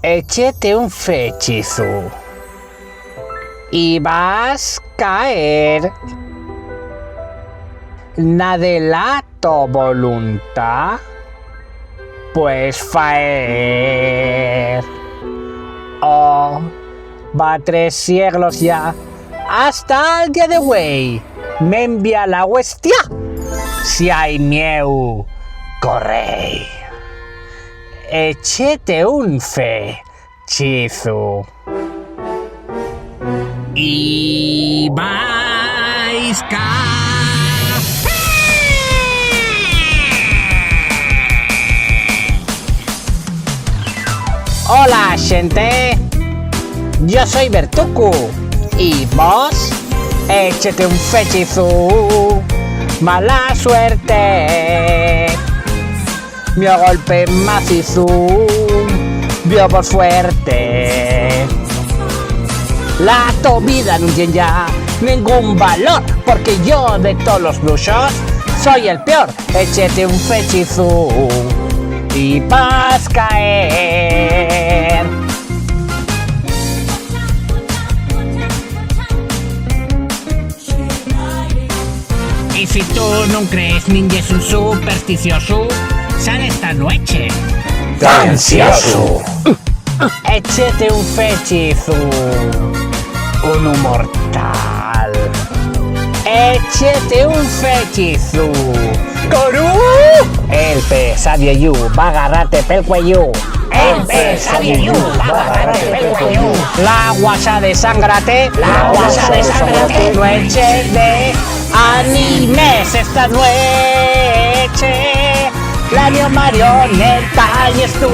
Échete un fechizo y vas caer. Nadela to voluntad, pues faer. Oh, va 3 siglos ya, hasta el día de hoy, me envía la huestia. Si hay mieu, correi. Échete un fechizo y vais café. Hola, gente. Yo soy Bertuku. Y vos, échete un fechizo. Mala suerte. Mio golpe macizo. Vio por fuerte. La tu vida no tiene ya ningún valor, porque yo de todos los bruxos soy el peor. Échete un fechizo y vas caer. Y si tú no crees ninguén es un supersticioso, sale esta noche ¡Ansioso! Échete un fechizo, uno mortal. Échete un fechizo, ¡Corú! El pesadillo va a agarrarte pel cuello. El pesadillo va a agarrarte pel cuello. La guasa desangrate. La guasa desangrate. Noche de animes esta noche. La marioneta y es tú.